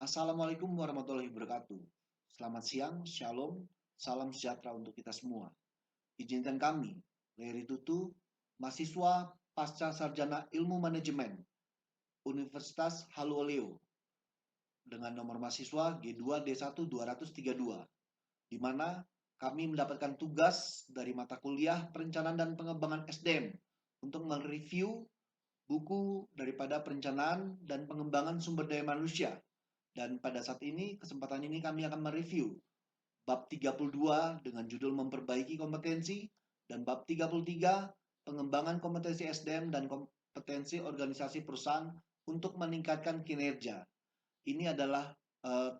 Assalamualaikum warahmatullahi wabarakatuh. Selamat siang, shalom, salam sejahtera untuk kita semua. Izinkan kami, Leri Tutu, mahasiswa Pasca Sarjana Ilmu Manajemen, Universitas Haluoleo, dengan nomor mahasiswa G2D1-232, di mana kami mendapatkan tugas dari mata kuliah Perencanaan dan Pengembangan SDM untuk mereview buku daripada Perencanaan dan Pengembangan Sumber Daya Manusia. Dan pada saat ini, kesempatan ini kami akan mereview bab 32 dengan judul memperbaiki kompetensi dan bab 33 pengembangan kompetensi SDM dan kompetensi organisasi perusahaan untuk meningkatkan kinerja. Ini adalah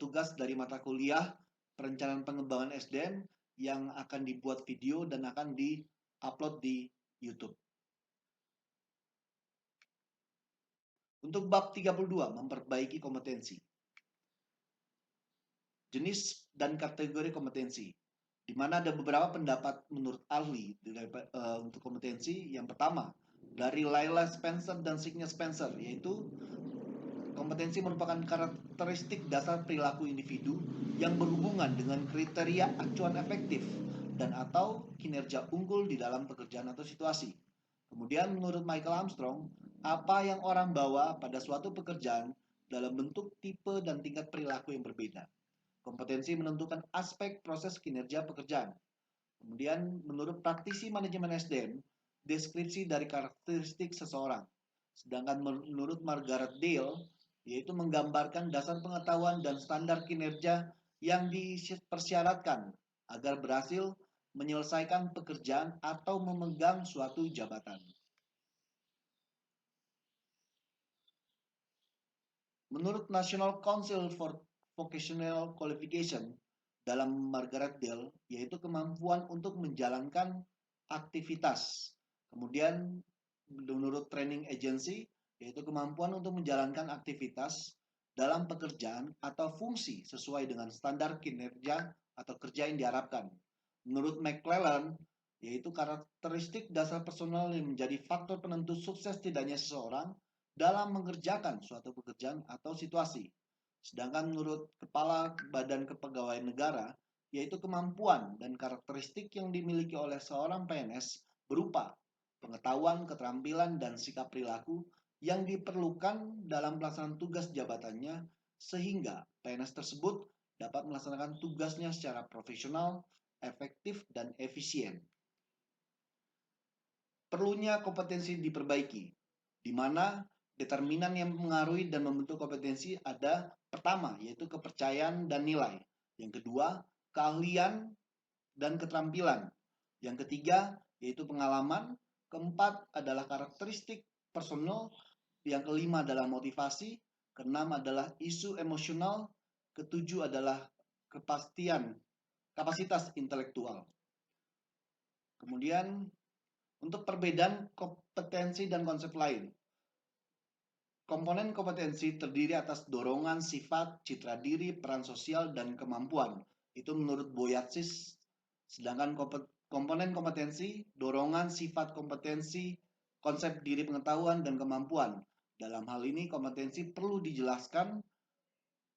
tugas dari mata kuliah perencanaan pengembangan SDM yang akan dibuat video dan akan di-upload di YouTube. Untuk bab 32, memperbaiki kompetensi. Jenis dan kategori kompetensi, di mana ada beberapa pendapat menurut ahli untuk kompetensi. Yang pertama, dari Laila Spencer dan Signia Spencer, yaitu kompetensi merupakan karakteristik dasar perilaku individu yang berhubungan dengan kriteria acuan efektif dan atau kinerja unggul di dalam pekerjaan atau situasi. Kemudian menurut Michael Armstrong, apa yang orang bawa pada suatu pekerjaan dalam bentuk tipe dan tingkat perilaku yang berbeda. Kompetensi menentukan aspek proses kinerja pekerjaan. Kemudian menurut praktisi manajemen SDM, deskripsi dari karakteristik seseorang. Sedangkan menurut Margaret Dale, yaitu menggambarkan dasar pengetahuan dan standar kinerja yang dipersyaratkan agar berhasil menyelesaikan pekerjaan atau memegang suatu jabatan. Menurut National Council for Vocational Qualification, dalam Margaret Dale, yaitu kemampuan untuk menjalankan aktivitas. Kemudian menurut Training Agency, yaitu kemampuan untuk menjalankan aktivitas dalam pekerjaan atau fungsi sesuai dengan standar kinerja atau kerja yang diharapkan. Menurut McClellan, yaitu karakteristik dasar personal yang menjadi faktor penentu sukses tidaknya seseorang dalam mengerjakan suatu pekerjaan atau situasi. Sedangkan menurut Kepala Badan Kepegawaian Negara, yaitu kemampuan dan karakteristik yang dimiliki oleh seorang PNS berupa pengetahuan, keterampilan, dan sikap perilaku yang diperlukan dalam pelaksanaan tugas jabatannya sehingga PNS tersebut dapat melaksanakan tugasnya secara profesional, efektif, dan efisien. Perlunya kompetensi diperbaiki, di mana determinan yang mengaruhi dan membentuk kompetensi ada pertama, yaitu kepercayaan dan nilai. Yang kedua, keahlian dan keterampilan. Yang ketiga, yaitu pengalaman. Keempat adalah karakteristik personal. Yang kelima adalah motivasi. Keenam adalah isu emosional. Ketujuh adalah kapasitas intelektual. Kemudian, untuk perbedaan kompetensi dan konsep lain. Komponen kompetensi terdiri atas dorongan, sifat, citra diri, peran sosial, dan kemampuan. Itu menurut Boyatzis. Sedangkan komponen kompetensi, dorongan, sifat, kompetensi, konsep diri pengetahuan, dan kemampuan. Dalam hal ini kompetensi perlu dijelaskan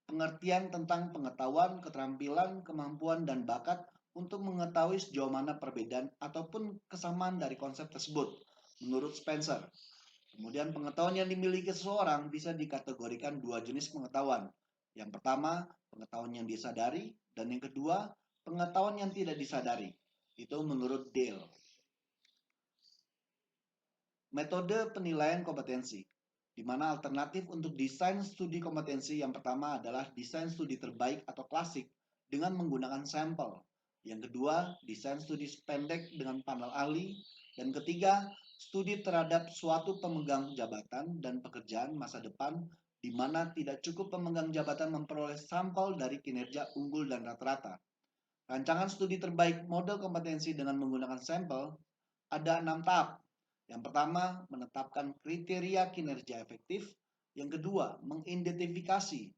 pengertian tentang pengetahuan, keterampilan, kemampuan, dan bakat untuk mengetahui sejauh mana perbedaan ataupun kesamaan dari konsep tersebut. Menurut Spencer. Kemudian pengetahuan yang dimiliki seseorang bisa dikategorikan dua jenis pengetahuan. Yang pertama, pengetahuan yang disadari, dan yang kedua, pengetahuan yang tidak disadari. Itu menurut Dale. Metode penilaian kompetensi, di mana alternatif untuk desain studi kompetensi yang pertama adalah desain studi terbaik atau klasik dengan menggunakan sampel. Yang kedua, desain studi pendek dengan panel ahli. Dan ketiga, studi terhadap suatu pemegang jabatan dan pekerjaan masa depan di mana tidak cukup pemegang jabatan memperoleh sampel dari kinerja unggul dan rata-rata. Rancangan studi terbaik model kompetensi dengan menggunakan sampel ada 6 tahap. Yang pertama, menetapkan kriteria kinerja efektif. Yang kedua, mengidentifikasi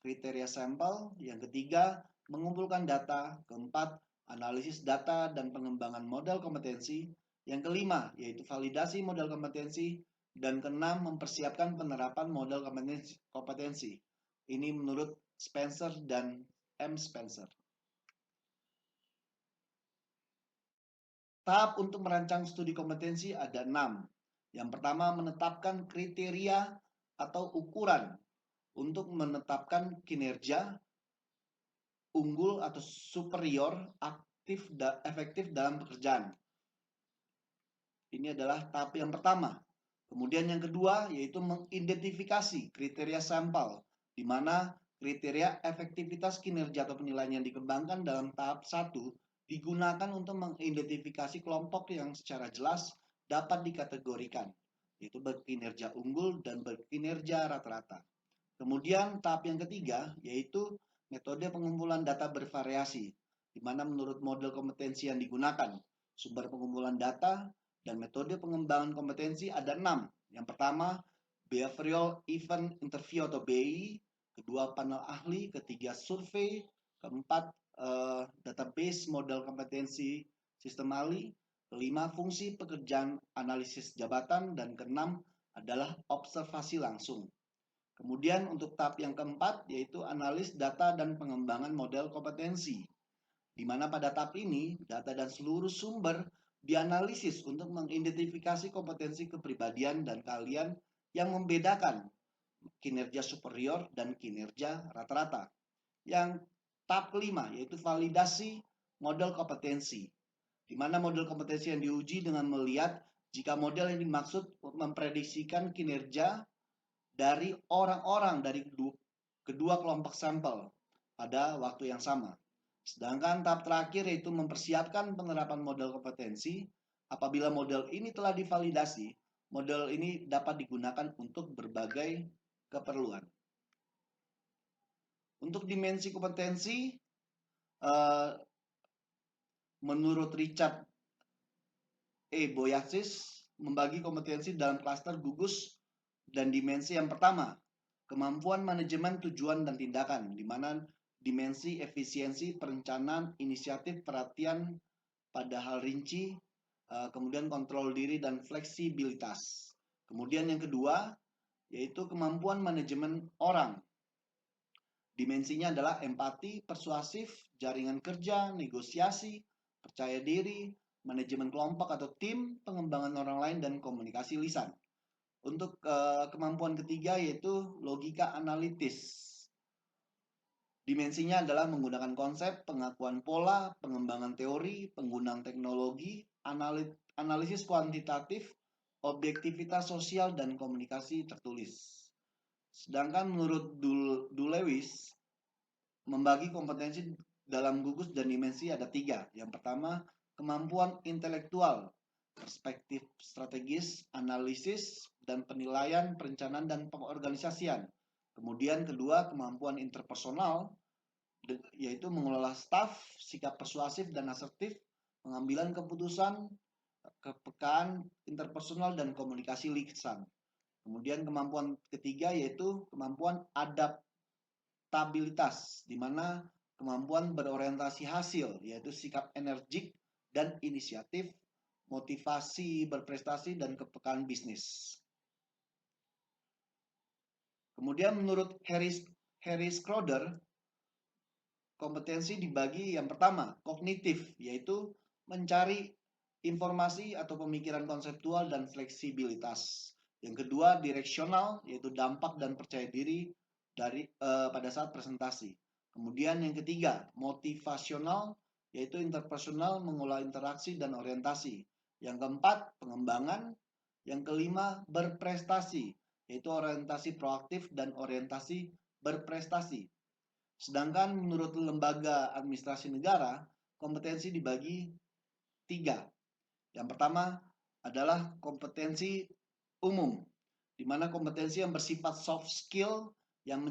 kriteria sampel. Yang ketiga, mengumpulkan data. Keempat, analisis data dan pengembangan model kompetensi. Yang kelima, yaitu validasi model kompetensi. Dan keenam, mempersiapkan penerapan model kompetensi. Ini menurut Spencer dan M. Spencer. Tahap untuk merancang studi kompetensi ada 6. Yang pertama, menetapkan kriteria atau ukuran untuk menetapkan kinerja unggul atau superior, aktif dan efektif dalam pekerjaan. Ini adalah tahap yang pertama. Kemudian yang kedua yaitu mengidentifikasi kriteria sampel, di mana kriteria efektivitas kinerja atau penilaian yang dikembangkan dalam tahap 1 digunakan untuk mengidentifikasi kelompok yang secara jelas dapat dikategorikan, yaitu berkinerja unggul dan berkinerja rata-rata. Kemudian tahap yang ketiga yaitu metode pengumpulan data bervariasi, di mana menurut model kompetensi yang digunakan, sumber pengumpulan data dan metode pengembangan kompetensi ada 6. Yang pertama, Behavioral Event Interview atau BI, kedua panel ahli, ketiga survei, keempat database model kompetensi sistem ahli, kelima fungsi pekerjaan analisis jabatan, dan keenam adalah observasi langsung. Kemudian untuk tahap yang keempat yaitu analis data dan pengembangan model kompetensi, di mana pada tahap ini data dan seluruh sumber dianalisis untuk mengidentifikasi kompetensi kepribadian dan keahlian yang membedakan kinerja superior dan kinerja rata-rata. Yang tahap kelima yaitu validasi model kompetensi, di mana model kompetensi yang diuji dengan melihat jika model yang dimaksud memprediksikan kinerja dari orang-orang dari kedua kelompok sampel pada waktu yang sama. Sedangkan tahap terakhir yaitu mempersiapkan penerapan model kompetensi. Apabila model ini telah divalidasi, model ini dapat digunakan untuk berbagai keperluan. Untuk dimensi kompetensi, menurut Richard E. Boyatzis, membagi kompetensi dalam klaster gugus dan dimensi. Yang pertama, kemampuan manajemen tujuan dan tindakan, di mana dimensi efisiensi, perencanaan, inisiatif, perhatian pada hal rinci, kemudian kontrol diri dan fleksibilitas. Kemudian yang kedua, yaitu kemampuan manajemen orang. Dimensinya adalah empati, persuasif, jaringan kerja, negosiasi, percaya diri, manajemen kelompok atau tim, pengembangan orang lain, dan komunikasi lisan. Untuk kemampuan ketiga yaitu logika analitis. Dimensinya adalah menggunakan konsep, pengakuan pola, pengembangan teori, penggunaan teknologi, analisis kuantitatif, objektivitas sosial, dan komunikasi tertulis. Sedangkan menurut Dulewis, membagi kompetensi dalam gugus dan dimensi ada 3. Yang pertama, kemampuan intelektual, perspektif strategis, analisis, dan penilaian, perencanaan, dan pengorganisasian. Kemudian kedua, kemampuan interpersonal, yaitu mengelola staf, sikap persuasif dan asertif, pengambilan keputusan, kepekaan interpersonal, dan komunikasi lisan. Kemudian kemampuan ketiga yaitu kemampuan adaptabilitas, di mana kemampuan berorientasi hasil, yaitu sikap energik dan inisiatif, motivasi berprestasi, dan kepekaan bisnis. Kemudian menurut Harry Schroeder, kompetensi dibagi yang pertama, kognitif, yaitu mencari informasi atau pemikiran konseptual dan fleksibilitas. Yang kedua, direksional, yaitu dampak dan percaya diri pada saat presentasi. Kemudian yang ketiga, motivasional, yaitu interpersonal, mengolah interaksi dan orientasi. Yang keempat, pengembangan. Yang kelima, berprestasi, yaitu orientasi proaktif dan orientasi berprestasi. Sedangkan menurut lembaga administrasi negara, kompetensi dibagi 3. Yang pertama adalah kompetensi umum, di mana kompetensi yang bersifat soft skill yang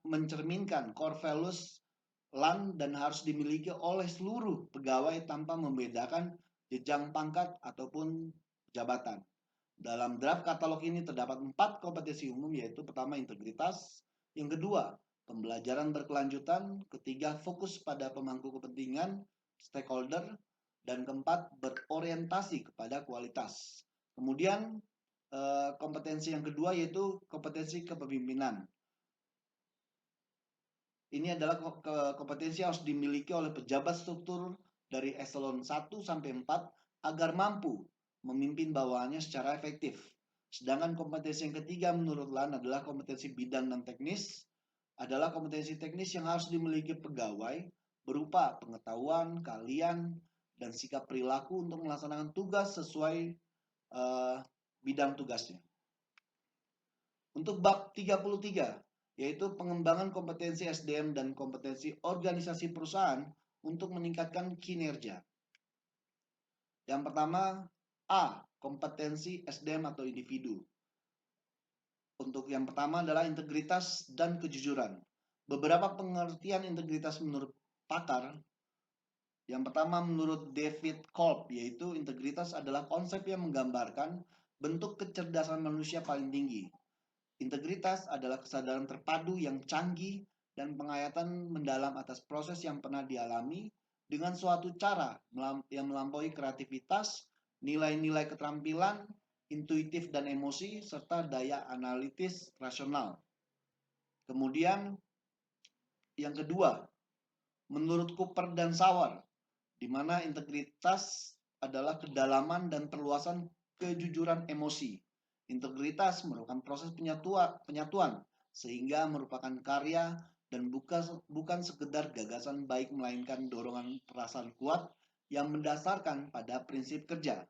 mencerminkan core values LAN dan harus dimiliki oleh seluruh pegawai tanpa membedakan jenjang pangkat ataupun jabatan. Dalam draft katalog ini terdapat 4 kompetensi umum, yaitu pertama integritas, yang kedua pembelajaran berkelanjutan, ketiga fokus pada pemangku kepentingan, stakeholder, dan keempat berorientasi kepada kualitas. Kemudian kompetensi yang kedua yaitu kompetensi kepemimpinan. Ini adalah kompetensi yang harus dimiliki oleh pejabat struktur dari eselon 1 sampai 4 agar mampu memimpin bawahannya secara efektif. Sedangkan kompetensi yang ketiga menurut LAN adalah kompetensi bidang dan teknis, adalah kompetensi teknis yang harus dimiliki pegawai berupa pengetahuan, keahlian, dan sikap perilaku untuk melaksanakan tugas sesuai bidang tugasnya. Untuk bab 33, yaitu pengembangan kompetensi SDM dan kompetensi organisasi perusahaan untuk meningkatkan kinerja. Yang pertama, A. Kompetensi SDM atau individu. Untuk yang pertama adalah integritas dan kejujuran. Beberapa pengertian integritas menurut pakar. Yang pertama menurut David Kolb, yaitu integritas adalah konsep yang menggambarkan bentuk kecerdasan manusia paling tinggi. Integritas adalah kesadaran terpadu yang canggih dan penghayatan mendalam atas proses yang pernah dialami dengan suatu cara yang melampaui kreativitas, nilai-nilai keterampilan, intuitif dan emosi, serta daya analitis rasional. Kemudian yang kedua, menurut Cooper dan Sauer, di mana integritas adalah kedalaman dan perluasan kejujuran emosi. Integritas merupakan proses penyatuan sehingga merupakan karya dan bukan sekedar gagasan baik melainkan dorongan perasaan kuat yang mendasarkan pada prinsip kerja.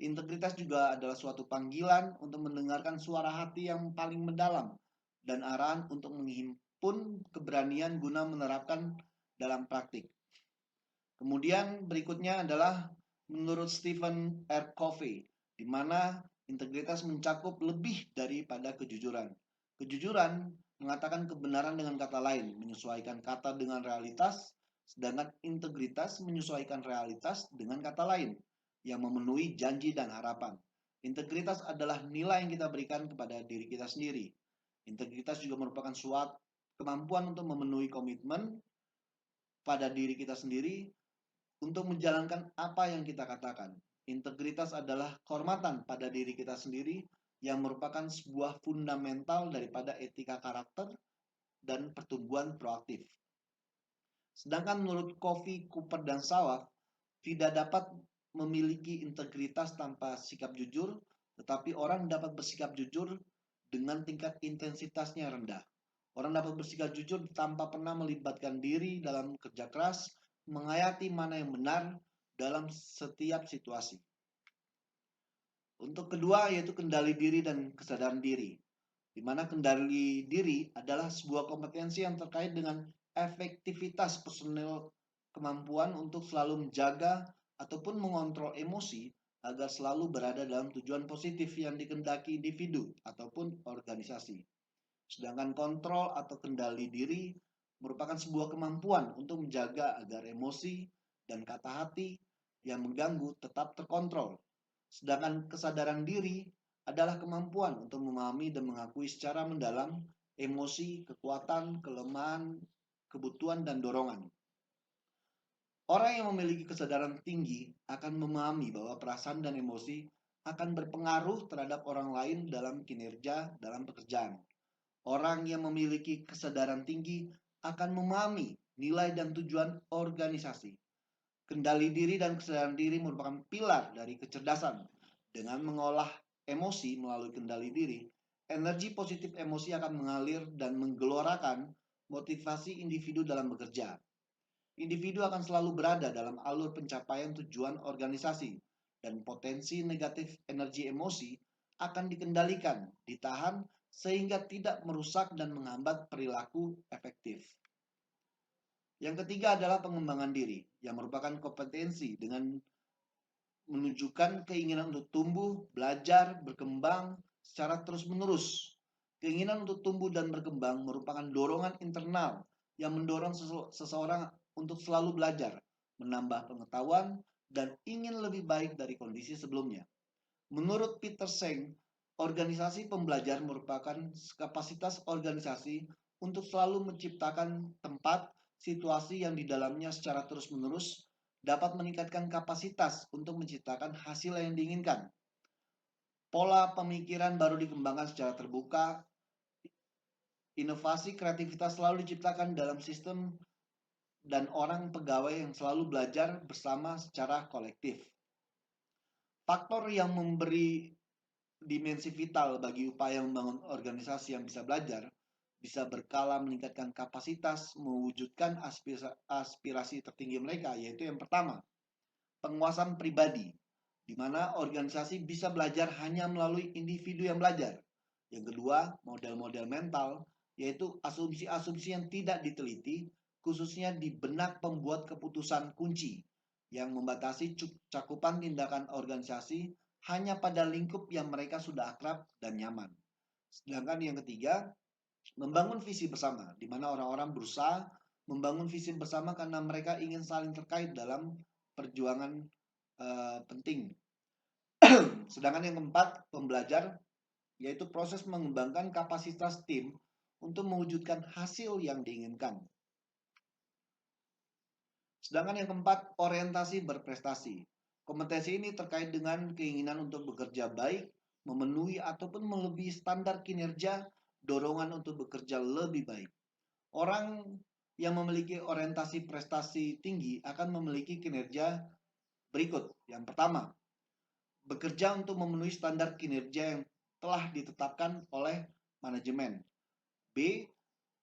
Integritas juga adalah suatu panggilan untuk mendengarkan suara hati yang paling mendalam dan arahan untuk menghimpun keberanian guna menerapkan dalam praktik. Kemudian berikutnya adalah menurut Stephen R. Covey, di mana integritas mencakup lebih daripada kejujuran. Kejujuran mengatakan kebenaran dengan kata lain, menyesuaikan kata dengan realitas, sedangkan integritas menyesuaikan realitas dengan kata lain, yang memenuhi janji dan harapan. Integritas adalah nilai yang kita berikan kepada diri kita sendiri. Integritas juga merupakan suatu kemampuan untuk memenuhi komitmen pada diri kita sendiri untuk menjalankan apa yang kita katakan. Integritas adalah kehormatan pada diri kita sendiri yang merupakan sebuah fundamental daripada etika karakter dan pertumbuhan proaktif. Sedangkan menurut Covey, Cooper, dan Sauer, tidak dapat memiliki integritas tanpa sikap jujur, tetapi orang dapat bersikap jujur dengan tingkat intensitasnya rendah. Orang dapat bersikap jujur tanpa pernah melibatkan diri dalam kerja keras, menghayati mana yang benar dalam setiap situasi. Untuk kedua yaitu kendali diri dan kesadaran diri, di mana kendali diri adalah sebuah kompetensi yang terkait dengan efektivitas personil, kemampuan untuk selalu menjaga ataupun mengontrol emosi agar selalu berada dalam tujuan positif yang dikehendaki individu ataupun organisasi. Sedangkan kontrol atau kendali diri merupakan sebuah kemampuan untuk menjaga agar emosi dan kata hati yang mengganggu tetap terkontrol. Sedangkan kesadaran diri adalah kemampuan untuk memahami dan mengakui secara mendalam emosi, kekuatan, kelemahan, kebutuhan, dan dorongan. Orang yang memiliki kesadaran tinggi akan memahami bahwa perasaan dan emosi akan berpengaruh terhadap orang lain dalam kinerja dalam pekerjaan. Orang yang memiliki kesadaran tinggi akan memahami nilai dan tujuan organisasi. Kendali diri dan kesadaran diri merupakan pilar dari kecerdasan. Dengan mengolah emosi melalui kendali diri, energi positif emosi akan mengalir dan menggelorakan motivasi individu dalam bekerja. Individu akan selalu berada dalam alur pencapaian tujuan organisasi, dan potensi negatif energi emosi akan dikendalikan, ditahan, sehingga tidak merusak dan menghambat perilaku efektif. Yang ketiga adalah pengembangan diri, yang merupakan kompetensi dengan menunjukkan keinginan untuk tumbuh, belajar, berkembang secara terus-menerus. Keinginan untuk tumbuh dan berkembang merupakan dorongan internal yang mendorong seseorang untuk selalu belajar, menambah pengetahuan, dan ingin lebih baik dari kondisi sebelumnya. Menurut Peter Senge, organisasi pembelajar merupakan kapasitas organisasi untuk selalu menciptakan tempat, situasi yang di dalamnya secara terus-menerus dapat meningkatkan kapasitas untuk menciptakan hasil yang diinginkan. Pola pemikiran baru dikembangkan secara terbuka Inovasi kreativitas selalu diciptakan dalam sistem dan orang pegawai yang selalu belajar bersama secara kolektif. Faktor yang memberi dimensi vital bagi upaya membangun organisasi yang bisa belajar, bisa berkala meningkatkan kapasitas, mewujudkan aspirasi tertinggi mereka, yaitu yang pertama, penguasaan pribadi, di mana organisasi bisa belajar hanya melalui individu yang belajar. Yang kedua, model-model mental, yaitu asumsi-asumsi yang tidak diteliti, khususnya di benak pembuat keputusan kunci, yang membatasi cakupan tindakan organisasi hanya pada lingkup yang mereka sudah akrab dan nyaman. Sedangkan yang ketiga, membangun visi bersama, di mana orang-orang berusaha membangun visi bersama karena mereka ingin saling terkait dalam perjuangan penting. Sedangkan yang keempat, pembelajar, yaitu proses mengembangkan kapasitas tim untuk mewujudkan hasil yang diinginkan. Sedangkan yang keempat, orientasi berprestasi. Kompetensi ini terkait dengan keinginan untuk bekerja baik, memenuhi ataupun melebihi standar kinerja, dorongan untuk bekerja lebih baik. Orang yang memiliki orientasi prestasi tinggi akan memiliki kinerja berikut. Yang pertama, bekerja untuk memenuhi standar kinerja yang telah ditetapkan oleh manajemen. B.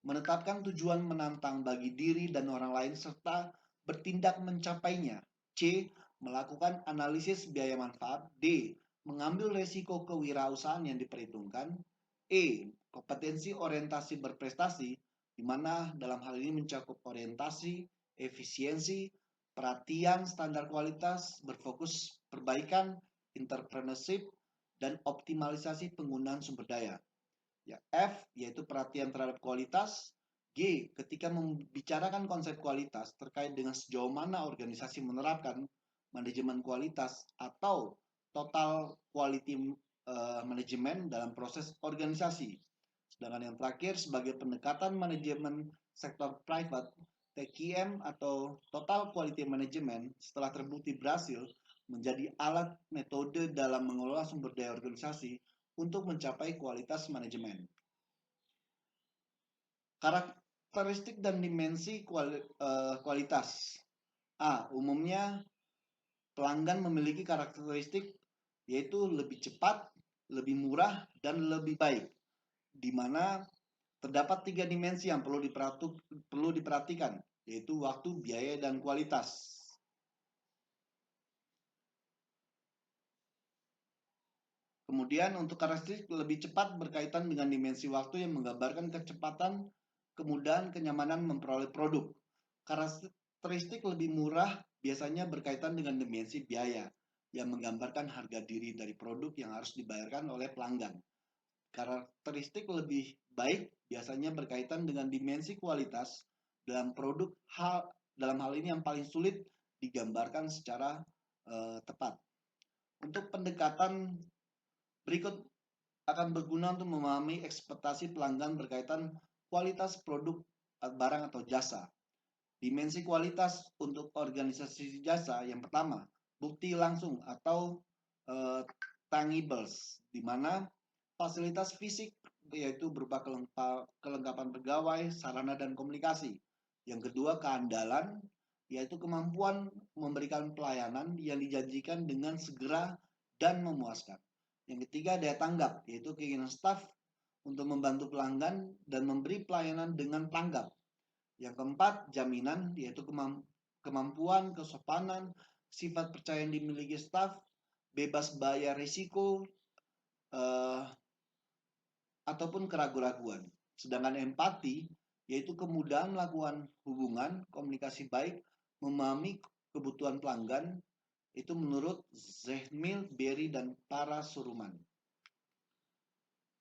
Menetapkan tujuan menantang bagi diri dan orang lain serta bertindak mencapainya. C. Melakukan analisis biaya manfaat. D. Mengambil resiko kewirausahaan yang diperhitungkan. E. Kompetensi orientasi berprestasi, di mana dalam hal ini mencakup orientasi, efisiensi, perhatian standar kualitas, berfokus perbaikan, entrepreneurship, dan optimalisasi penggunaan sumber daya. Ya, F yaitu perhatian terhadap kualitas. G, ketika membicarakan konsep kualitas terkait dengan sejauh mana organisasi menerapkan manajemen kualitas atau total quality management dalam proses organisasi. Sedangkan yang terakhir sebagai pendekatan manajemen sektor private, TQM atau Total Quality Management setelah terbukti berhasil menjadi alat metode dalam mengelola sumber daya organisasi untuk mencapai kualitas manajemen. Karakteristik dan dimensi kualitas. A. Umumnya pelanggan memiliki karakteristik yaitu lebih cepat, lebih murah, dan lebih baik, di mana terdapat 3 dimensi yang perlu diperhatikan, yaitu waktu, biaya, dan kualitas. Kemudian untuk karakteristik lebih cepat berkaitan dengan dimensi waktu yang menggambarkan kecepatan, kemudahan, kenyamanan memperoleh produk. Karakteristik lebih murah biasanya berkaitan dengan dimensi biaya yang menggambarkan harga diri dari produk yang harus dibayarkan oleh pelanggan. Karakteristik lebih baik biasanya berkaitan dengan dimensi kualitas dalam produk dalam hal ini yang paling sulit digambarkan secara tepat. Untuk pendekatan berikut akan berguna untuk memahami ekspektasi pelanggan berkaitan kualitas produk, barang atau jasa. Dimensi kualitas untuk organisasi jasa yang pertama, bukti langsung atau tangibles, di mana fasilitas fisik yaitu berupa kelengkapan pegawai, sarana dan komunikasi. Yang kedua, keandalan yaitu kemampuan memberikan pelayanan yang dijanjikan dengan segera dan memuaskan. Yang ketiga, daya tanggap yaitu keinginan staf untuk membantu pelanggan dan memberi pelayanan dengan tanggap. Yang keempat, jaminan yaitu kemampuan, kesopanan, sifat percaya yang dimiliki staf, bebas bayar risiko, ataupun keraguan-raguan. Sedangkan empati yaitu kemudahan melakukan hubungan, komunikasi baik, memahami kebutuhan pelanggan, itu menurut Zehmil, Berry, dan para suruman.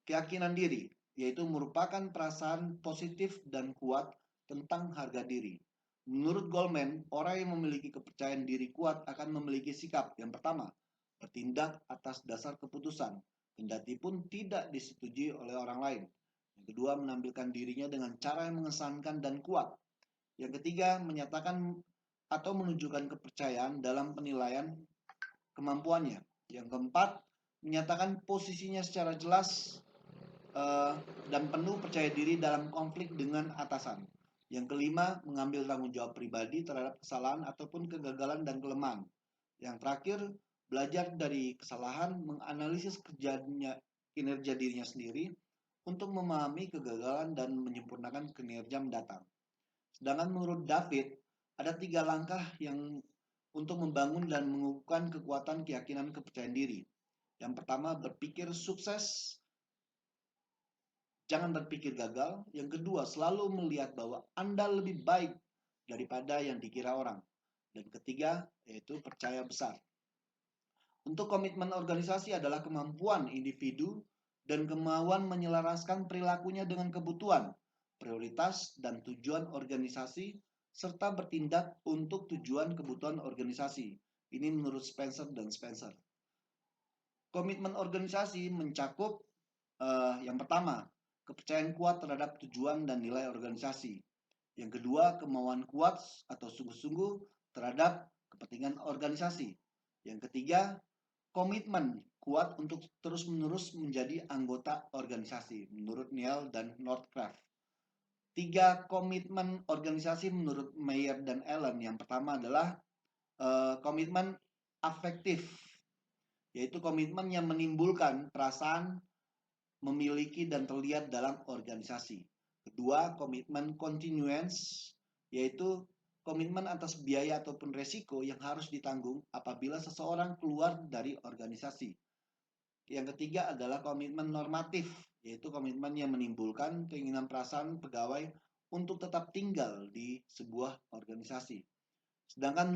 Keyakinan diri yaitu merupakan perasaan positif dan kuat tentang harga diri. Menurut Goldman, orang yang memiliki kepercayaan diri kuat akan memiliki sikap yang pertama, bertindak atas dasar keputusan, kendati pun tidak disetujui oleh orang lain. Yang kedua, menampilkan dirinya dengan cara yang mengesankan dan kuat. Yang ketiga, menyatakan atau menunjukkan kepercayaan dalam penilaian kemampuannya. Yang keempat, menyatakan posisinya secara jelas dan penuh percaya diri dalam konflik dengan atasan. Yang kelima, mengambil tanggung jawab pribadi terhadap kesalahan ataupun kegagalan dan kelemahan. Yang terakhir, belajar dari kesalahan, menganalisis kinerja dirinya sendiri untuk memahami kegagalan dan menyempurnakan kinerja mendatang. Sedangkan menurut David, ada 3 langkah yang untuk membangun dan mengukuhkan kekuatan keyakinan kepercayaan diri. Yang pertama, berpikir sukses, jangan berpikir gagal. Yang kedua, selalu melihat bahwa Anda lebih baik daripada yang dikira orang. Dan ketiga, yaitu percaya besar. Untuk komitmen organisasi adalah kemampuan individu dan kemauan menyelaraskan perilakunya dengan kebutuhan, prioritas, dan tujuan organisasi, serta bertindak untuk tujuan kebutuhan organisasi. Ini menurut Spencer dan Spencer. Komitmen organisasi mencakup yang pertama, kepercayaan kuat terhadap tujuan dan nilai organisasi. Yang kedua, kemauan kuat atau sungguh-sungguh terhadap kepentingan organisasi. Yang ketiga, komitmen kuat untuk terus-menerus menjadi anggota organisasi menurut Neil dan Northcraft. 3 komitmen organisasi menurut Mayer dan Allen. Yang pertama adalah komitmen afektif, yaitu komitmen yang menimbulkan perasaan memiliki dan terlihat dalam organisasi. Kedua, komitmen continuance, yaitu komitmen atas biaya ataupun resiko yang harus ditanggung apabila seseorang keluar dari organisasi. Yang ketiga adalah komitmen normatif, yaitu komitmen yang menimbulkan keinginan perasaan pegawai untuk tetap tinggal di sebuah organisasi. Sedangkan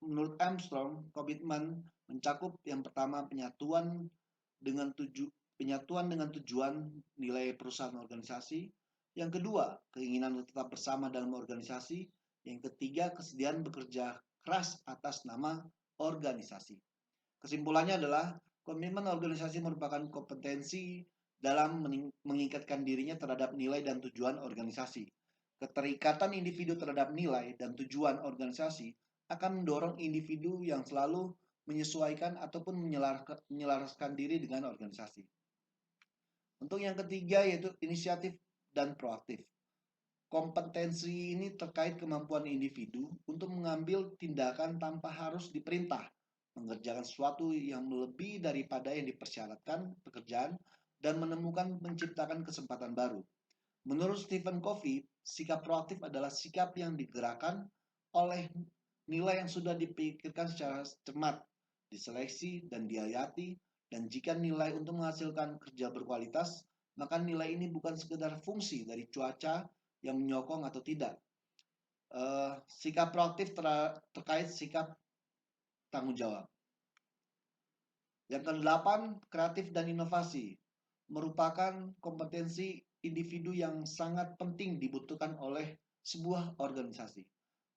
menurut Armstrong, komitmen mencakup yang pertama penyatuan dengan tujuan nilai perusahaan organisasi. Yang kedua, keinginan untuk tetap bersama dalam organisasi. Yang ketiga, kesediaan bekerja keras atas nama organisasi. Kesimpulannya adalah komitmen organisasi merupakan kompetensi dalam mengikatkan dirinya terhadap nilai dan tujuan organisasi. Keterikatan individu terhadap nilai dan tujuan organisasi akan mendorong individu yang selalu menyesuaikan ataupun menyelaraskan diri dengan organisasi. Untuk yang ketiga yaitu inisiatif dan proaktif. Kompetensi ini terkait kemampuan individu untuk mengambil tindakan tanpa harus diperintah, mengerjakan sesuatu yang lebih daripada yang dipersyaratkan pekerjaan, dan menciptakan kesempatan baru. Menurut Stephen Covey, sikap proaktif adalah sikap yang digerakkan oleh nilai yang sudah dipikirkan secara cermat, diseleksi, dan dihayati, dan jika nilai untuk menghasilkan kerja berkualitas, maka nilai ini bukan sekedar fungsi dari cuaca yang menyokong atau tidak. Sikap proaktif terkait sikap tanggung jawab. Yang kedelapan, kreatif dan inovasi merupakan kompetensi individu yang sangat penting dibutuhkan oleh sebuah organisasi.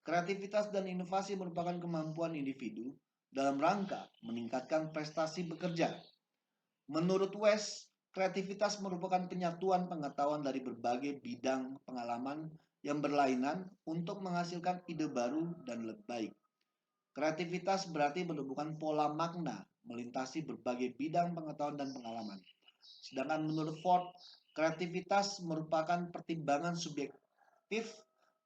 Kreativitas dan inovasi merupakan kemampuan individu dalam rangka meningkatkan prestasi bekerja. Menurut West, kreativitas merupakan penyatuan pengetahuan dari berbagai bidang pengalaman yang berlainan untuk menghasilkan ide baru dan lebih baik. Kreativitas berarti menemukan pola makna melintasi berbagai bidang pengetahuan dan pengalaman. Sedangkan menurut Ford, kreativitas merupakan pertimbangan subjektif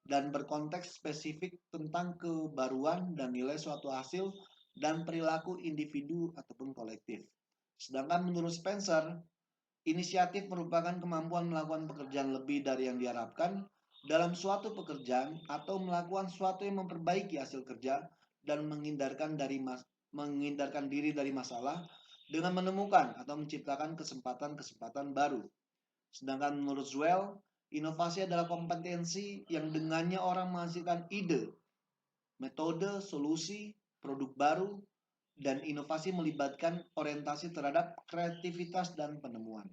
dan berkonteks spesifik tentang kebaruan dan nilai suatu hasil dan perilaku individu ataupun kolektif. Sedangkan menurut Spencer, inisiatif merupakan kemampuan melakukan pekerjaan lebih dari yang diharapkan dalam suatu pekerjaan atau melakukan sesuatu yang memperbaiki hasil kerja dan menghindarkan diri dari masalah dengan menemukan atau menciptakan kesempatan-kesempatan baru. Sedangkan menurut Zwell, inovasi adalah kompetensi yang dengannya orang menghasilkan ide, metode, solusi, produk baru, dan inovasi melibatkan orientasi terhadap kreativitas dan penemuan.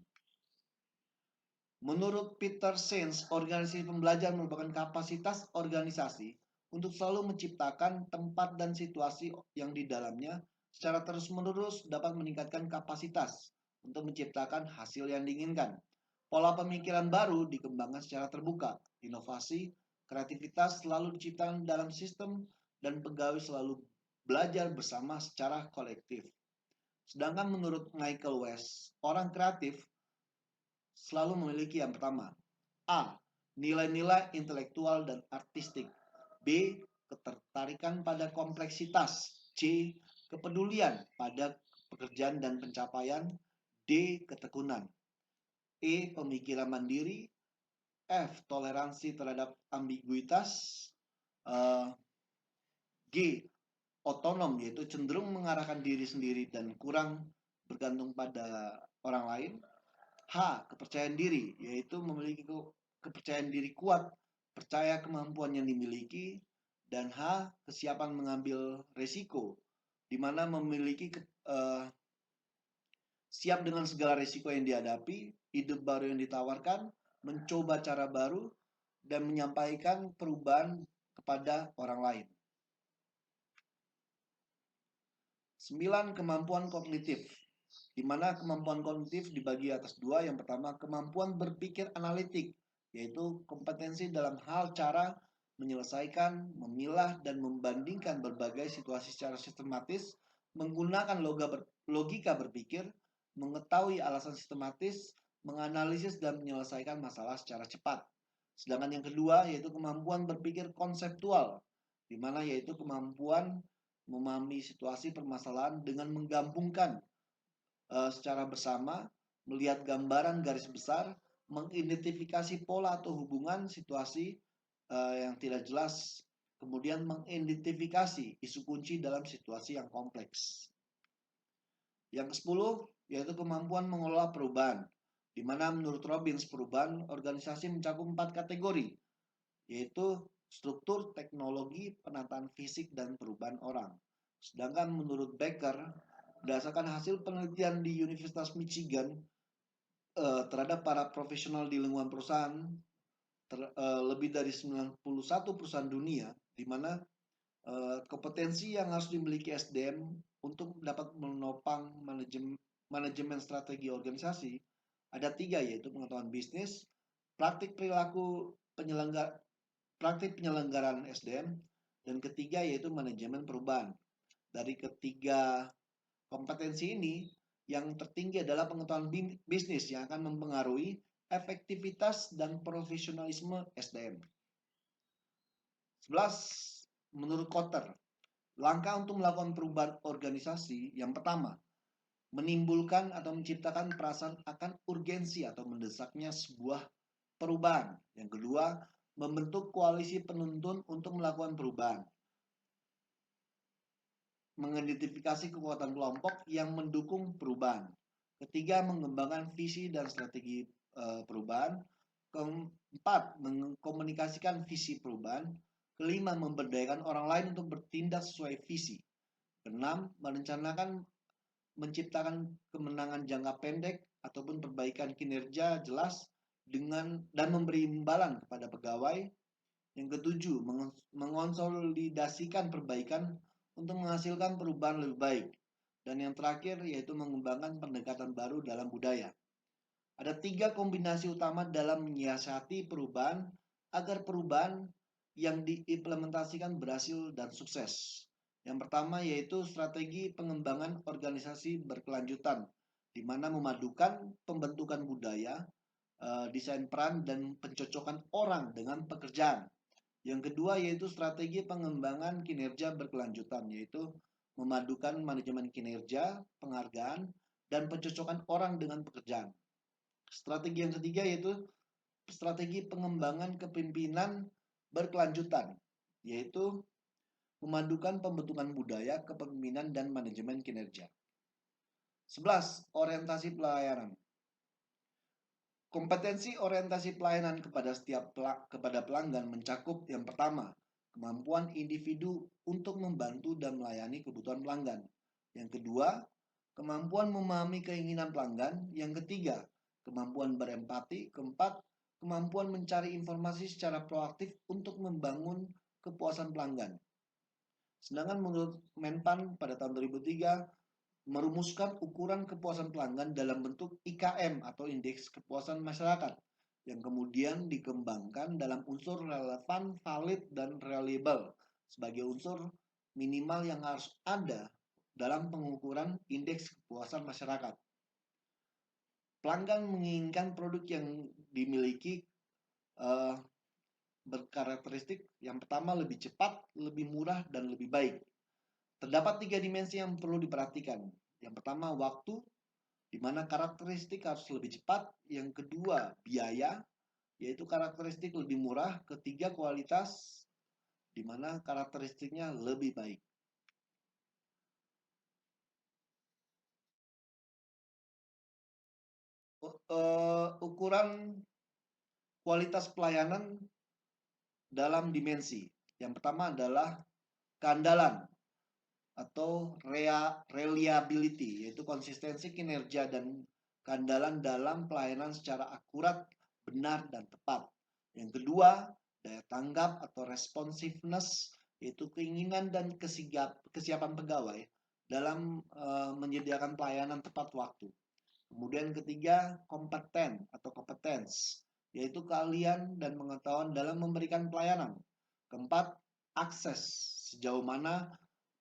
Menurut Peter Sainz, organisasi pembelajar merupakan kapasitas organisasi untuk selalu menciptakan tempat dan situasi yang di dalamnya secara terus-menerus dapat meningkatkan kapasitas untuk menciptakan hasil yang diinginkan. Pola pemikiran baru dikembangkan secara terbuka. Inovasi, kreativitas selalu diciptakan dalam sistem dan pegawai selalu belajar bersama secara kolektif. Sedangkan menurut Michael West, orang kreatif selalu memiliki yang pertama, A. Nilai-nilai intelektual dan artistik. B. Ketertarikan pada kompleksitas. C. Kepedulian pada pekerjaan dan pencapaian. D. Ketekunan. E. Pemikiran mandiri. F. Toleransi terhadap ambiguitas. G. Otonom, yaitu cenderung mengarahkan diri sendiri dan kurang bergantung pada orang lain. H. Kepercayaan diri, yaitu memiliki kepercayaan diri kuat, percaya kemampuan yang dimiliki. Dan H. Kesiapan mengambil resiko, di mana memiliki siap dengan segala risiko yang dihadapi, hidup baru yang ditawarkan, mencoba cara baru, dan menyampaikan perubahan kepada orang lain. 9. Kemampuan kognitif, di mana kemampuan kognitif dibagi atas dua. Yang pertama, kemampuan berpikir analitik, yaitu kompetensi dalam hal cara menyelesaikan, memilah, dan membandingkan berbagai situasi secara sistematis, menggunakan logika berpikir, mengetahui alasan sistematis, menganalisis dan menyelesaikan masalah secara cepat. Sedangkan yang kedua yaitu kemampuan berpikir konseptual, di mana yaitu kemampuan memahami situasi permasalahan dengan menggabungkan secara bersama, melihat gambaran garis besar, mengidentifikasi pola atau hubungan situasi yang tidak jelas, kemudian mengidentifikasi isu kunci dalam situasi yang kompleks. Yang ke-10 yaitu kemampuan mengelola perubahan, di mana menurut Robbins perubahan organisasi mencakup 4 kategori, yaitu struktur, teknologi, penataan fisik, dan perubahan orang. Sedangkan menurut Becker, berdasarkan hasil penelitian di Universitas Michigan terhadap para profesional di lingkungan perusahaan, lebih dari 91 perusahaan dunia, di mana kompetensi yang harus dimiliki SDM untuk dapat menopang manajemen strategi organisasi ada 3, yaitu pengetahuan bisnis, praktik perilaku penyelenggaraan SDM, dan ketiga yaitu manajemen perubahan. Dari ketiga kompetensi ini, yang tertinggi adalah pengetahuan bisnis yang akan mempengaruhi efektivitas dan profesionalisme SDM. 11. Menurut Kotter, langkah untuk melakukan perubahan organisasi yang pertama, menimbulkan atau menciptakan perasaan akan urgensi atau mendesaknya sebuah perubahan. Yang kedua, membentuk koalisi penuntun untuk melakukan perubahan. Mengidentifikasi kekuatan kelompok yang mendukung perubahan. Ketiga, mengembangkan visi dan strategi perubahan. Keempat, mengkomunikasikan visi perubahan. Kelima, memberdayakan orang lain untuk bertindak sesuai visi. Keenam, merencanakan menciptakan kemenangan jangka pendek ataupun perbaikan kinerja jelas dan memberi imbalan kepada pegawai. Yang ketujuh, mengonsolidasikan perbaikan untuk menghasilkan perubahan lebih baik. Dan yang terakhir yaitu mengembangkan pendekatan baru dalam budaya. Ada 3 kombinasi utama dalam menyiasati perubahan agar perubahan yang diimplementasikan berhasil dan sukses. Yang pertama yaitu strategi pengembangan organisasi berkelanjutan, di mana memadukan pembentukan budaya, desain peran, dan pencocokan orang dengan pekerjaan. Yang kedua yaitu strategi pengembangan kinerja berkelanjutan, yaitu memadukan manajemen kinerja, penghargaan, dan pencocokan orang dengan pekerjaan. Strategi yang ketiga yaitu strategi pengembangan kepemimpinan berkelanjutan, yaitu memadukan pembentukan budaya, kepemimpinan, dan manajemen kinerja. 11. Orientasi pelayanan. Kompetensi orientasi pelayanan kepada pelanggan mencakup yang pertama, kemampuan individu untuk membantu dan melayani kebutuhan pelanggan. Yang kedua, kemampuan memahami keinginan pelanggan. Yang ketiga, kemampuan berempati. Keempat, kemampuan mencari informasi secara proaktif untuk membangun kepuasan pelanggan. Sedangkan menurut Menpan pada tahun 2003, merumuskan ukuran kepuasan pelanggan dalam bentuk IKM atau Indeks Kepuasan Masyarakat, yang kemudian dikembangkan dalam unsur relevan, valid, dan reliable sebagai unsur minimal yang harus ada dalam pengukuran Indeks Kepuasan Masyarakat. Pelanggan menginginkan produk yang dimiliki berkarakteristik yang pertama lebih cepat, lebih murah, dan lebih baik. Terdapat 3 dimensi yang perlu diperhatikan. Yang pertama, waktu, di mana karakteristik harus lebih cepat. Yang kedua, biaya, yaitu karakteristik lebih murah. Ketiga, kualitas, di mana karakteristiknya lebih baik. Ukuran kualitas pelayanan dalam dimensi. Yang pertama adalah keandalan atau reliability, yaitu konsistensi kinerja dan keandalan dalam pelayanan secara akurat, benar, dan tepat. Yang kedua, daya tanggap atau responsiveness, yaitu keinginan dan kesiapan pegawai dalam menyediakan pelayanan tepat waktu. Kemudian ketiga, kompeten atau competence, yaitu keahlian dan pengetahuan dalam memberikan pelayanan. Keempat, akses, sejauh mana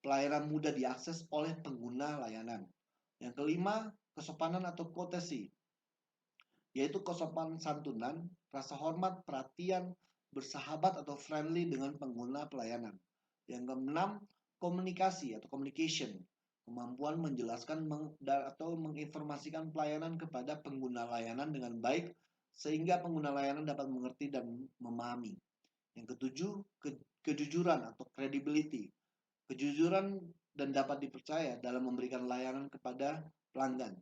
pelayanan mudah diakses oleh pengguna layanan. Yang kelima, kesopanan atau courtesy, yaitu kesopanan santunan, rasa hormat, perhatian, bersahabat atau friendly dengan pengguna pelayanan. Yang keenam, komunikasi atau communication, kemampuan menjelaskan atau menginformasikan pelayanan kepada pengguna layanan dengan baik sehingga pengguna layanan dapat mengerti dan memahami. Yang ketujuh, kejujuran atau credibility, kejujuran dan dapat dipercaya dalam memberikan layanan kepada pelanggan.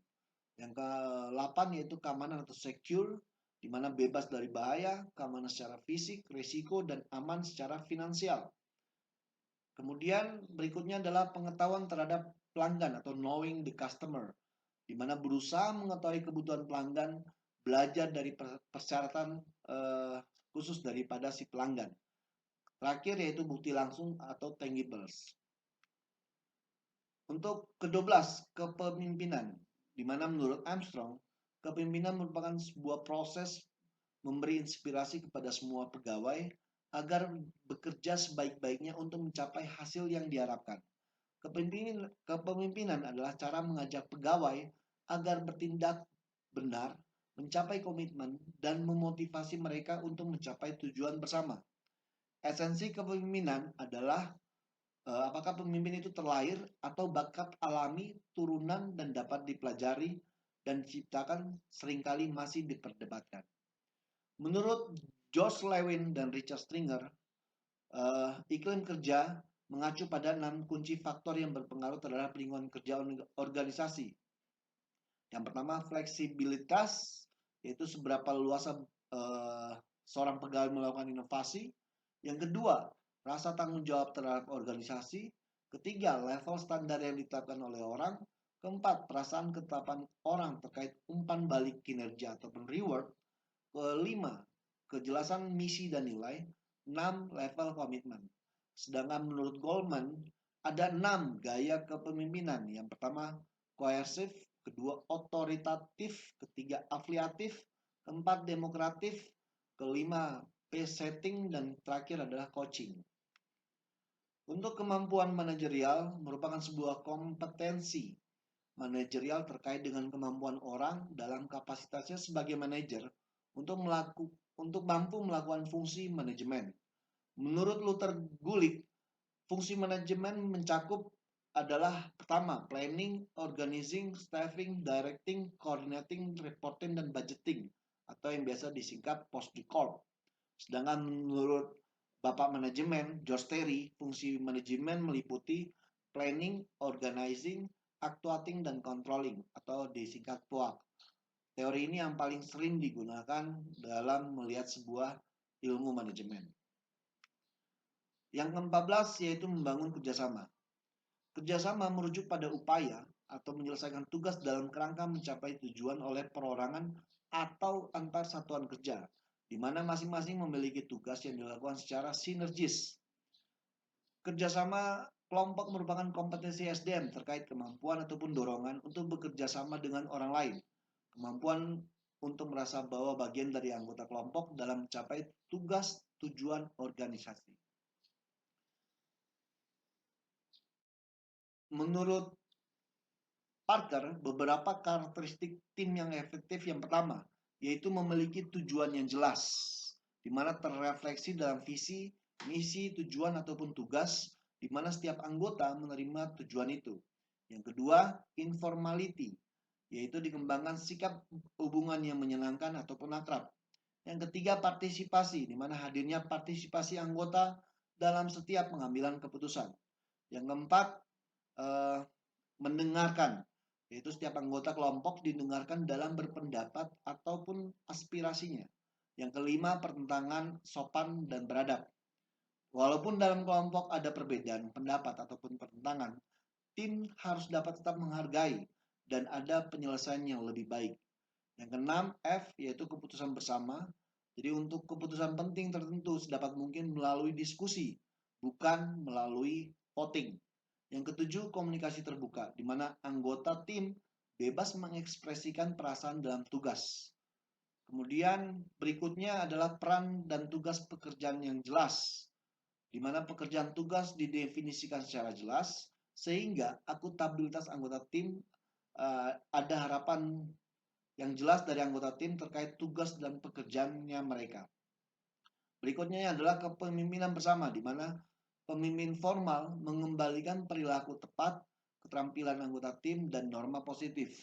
Yang ke-8 yaitu keamanan atau secure, di mana bebas dari bahaya, keamanan secara fisik, risiko, dan aman secara finansial. Kemudian berikutnya adalah pengetahuan terhadap pelanggan atau knowing the customer, di mana berusaha mengetahui kebutuhan pelanggan, belajar dari persyaratan khusus daripada si pelanggan. Terakhir yaitu bukti langsung atau tangibles. Untuk ke-12, kepemimpinan, di mana menurut Armstrong, kepemimpinan merupakan sebuah proses memberi inspirasi kepada semua pegawai agar bekerja sebaik-baiknya untuk mencapai hasil yang diharapkan. Kepemimpinan adalah cara mengajak pegawai agar bertindak benar, mencapai komitmen, dan memotivasi mereka untuk mencapai tujuan bersama. Esensi kepemimpinan adalah apakah pemimpin itu terlahir atau bakat alami, turunan, dan dapat dipelajari dan diciptakan seringkali masih diperdebatkan. Menurut George Lewin dan Richard Stringer, iklim kerja mengacu pada 6 kunci faktor yang berpengaruh terhadap lingkungan kerja organisasi. Yang pertama, fleksibilitas, yaitu seberapa luas seorang pegawai melakukan inovasi. Yang kedua, rasa tanggung jawab terhadap organisasi. Ketiga, level standar yang ditetapkan oleh orang. Keempat, perasaan ketetapan orang terkait umpan balik kinerja ataupun reward. Kelima, kejelasan misi dan nilai. 6, level komitmen. Sedangkan menurut Goldman, ada 6 gaya kepemimpinan. Yang pertama, coercive. Kedua, otoritatif. Ketiga, afiliatif. Keempat, demokratif. Kelima, pace setting. Dan terakhir adalah coaching. Untuk kemampuan manajerial merupakan sebuah kompetensi manajerial terkait dengan kemampuan orang dalam kapasitasnya sebagai manajer untuk mampu melakukan fungsi manajemen. Menurut Luther Gulick, fungsi manajemen mencakup adalah pertama, planning, organizing, staffing, directing, coordinating, reporting, dan budgeting, atau yang biasa disingkat POSDCORP. Sedangkan menurut Bapak Manajemen, George Terry, fungsi manajemen meliputi planning, organizing, actuating, dan controlling, atau disingkat POAC. Teori ini yang paling sering digunakan dalam melihat sebuah ilmu manajemen. Yang ke-14 yaitu membangun kerjasama. Kerjasama merujuk pada upaya atau menyelesaikan tugas dalam kerangka mencapai tujuan oleh perorangan atau antar satuan kerja, di mana masing-masing memiliki tugas yang dilakukan secara sinergis. Kerjasama kelompok merupakan kompetensi SDM terkait kemampuan ataupun dorongan untuk bekerja sama dengan orang lain, kemampuan untuk merasa bahwa bagian dari anggota kelompok dalam mencapai tugas tujuan organisasi. Menurut Parker beberapa karakteristik tim yang efektif. Yang pertama, yaitu memiliki tujuan yang jelas, di mana terrefleksi dalam visi, misi, tujuan ataupun tugas, di mana setiap anggota menerima tujuan itu. Yang kedua, informality, yaitu dikembangkan sikap hubungan yang menyenangkan ataupun akrab. Yang ketiga, partisipasi, di mana hadirnya partisipasi anggota dalam setiap pengambilan keputusan. Yang keempat, mendengarkan, yaitu setiap anggota kelompok didengarkan dalam berpendapat ataupun aspirasinya. Yang kelima, pertentangan sopan dan beradab. Walaupun dalam kelompok ada perbedaan pendapat ataupun pertentangan, tim harus dapat tetap menghargai dan ada penyelesaian yang lebih baik. Yang keenam, F, yaitu keputusan bersama. Jadi untuk keputusan penting tertentu sedapat mungkin melalui diskusi, bukan melalui voting. Yang ketujuh, komunikasi terbuka, di mana anggota tim bebas mengekspresikan perasaan dalam tugas. Kemudian berikutnya adalah peran dan tugas pekerjaan yang jelas, di mana pekerjaan tugas didefinisikan secara jelas, sehingga akuntabilitas anggota tim ada harapan yang jelas dari anggota tim terkait tugas dan pekerjaannya mereka. Berikutnya adalah kepemimpinan bersama, di mana pemimpin formal mengembalikan perilaku tepat, keterampilan anggota tim, dan norma positif.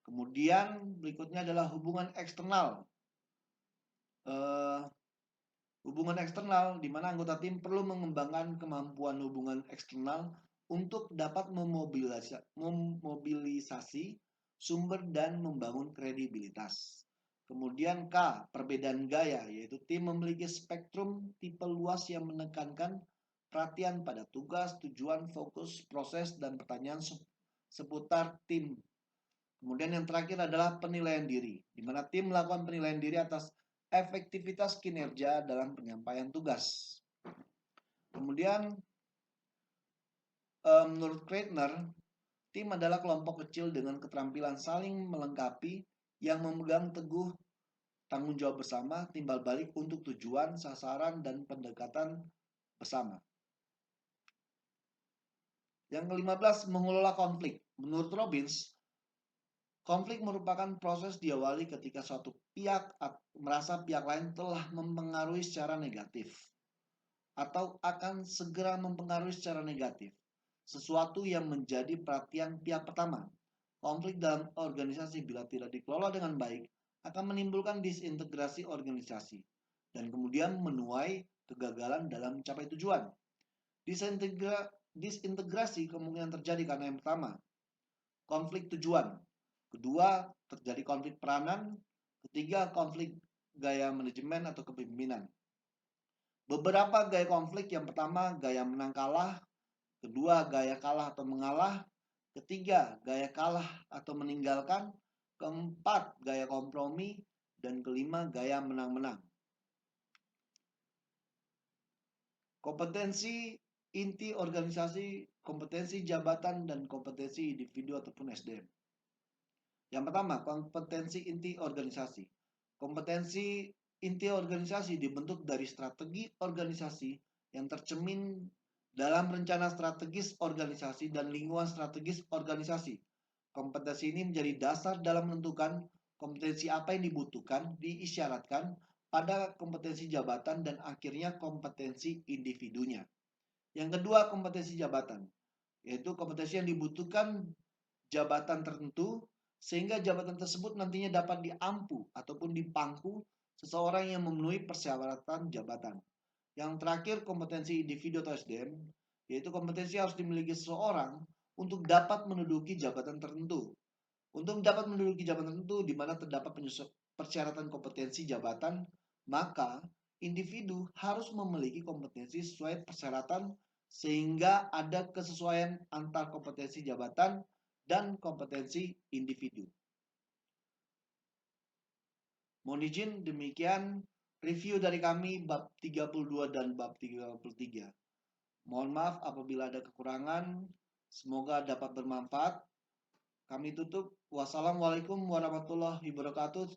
Kemudian berikutnya adalah hubungan eksternal. Hubungan eksternal, di mana anggota tim perlu mengembangkan kemampuan hubungan eksternal untuk dapat memobilisasi sumber dan membangun kredibilitas. Kemudian K, perbedaan gaya, yaitu tim memiliki spektrum tipe luas yang menekankan perhatian pada tugas, tujuan, fokus, proses, dan pertanyaan seputar tim. Kemudian yang terakhir adalah penilaian diri, di mana tim melakukan penilaian diri atas efektivitas kinerja dalam penyampaian tugas. Kemudian menurut Kreitner, tim adalah kelompok kecil dengan keterampilan saling melengkapi yang memegang teguh tanggung jawab bersama, timbal balik untuk tujuan, sasaran, dan pendekatan bersama. Yang ke-15, mengelola konflik. Menurut Robbins, konflik merupakan proses diawali ketika suatu pihak merasa pihak lain telah mempengaruhi secara negatif atau akan segera mempengaruhi secara negatif sesuatu yang menjadi perhatian pihak pertama. Konflik dalam organisasi bila tidak dikelola dengan baik akan menimbulkan disintegrasi organisasi dan kemudian menuai kegagalan dalam mencapai tujuan. Disintegrasi kemungkinan terjadi karena yang pertama, konflik tujuan. Kedua, terjadi konflik peranan. Ketiga, konflik gaya manajemen atau kepemimpinan. Beberapa gaya konflik, yang pertama gaya menang kalah, kedua gaya kalah atau mengalah, ketiga gaya kalah atau meninggalkan, keempat gaya kompromi, dan kelima gaya menang-menang. Kompetensi inti organisasi, kompetensi jabatan, dan kompetensi individu ataupun SDM. Yang pertama, kompetensi inti organisasi. Kompetensi inti organisasi dibentuk dari strategi organisasi yang tercermin dalam rencana strategis organisasi dan lingkungan strategis organisasi. Kompetensi ini menjadi dasar dalam menentukan kompetensi apa yang dibutuhkan, diisyaratkan pada kompetensi jabatan dan akhirnya kompetensi individunya. Yang kedua, kompetensi jabatan, yaitu kompetensi yang dibutuhkan jabatan tertentu sehingga jabatan tersebut nantinya dapat diampu ataupun dipangku seseorang yang memenuhi persyaratan jabatan. Yang terakhir, kompetensi individu atau SDM, yaitu kompetensi yang harus dimiliki seseorang untuk dapat menduduki jabatan tertentu. Untuk dapat menduduki jabatan tertentu di mana terdapat persyaratan kompetensi jabatan, maka individu harus memiliki kompetensi sesuai persyaratan sehingga ada kesesuaian antar kompetensi jabatan dan kompetensi individu. Mohon izin, demikian review dari kami bab 32 dan bab 33. Mohon maaf apabila ada kekurangan, semoga dapat bermanfaat. Kami tutup. Wassalamualaikum warahmatullahi wabarakatuh.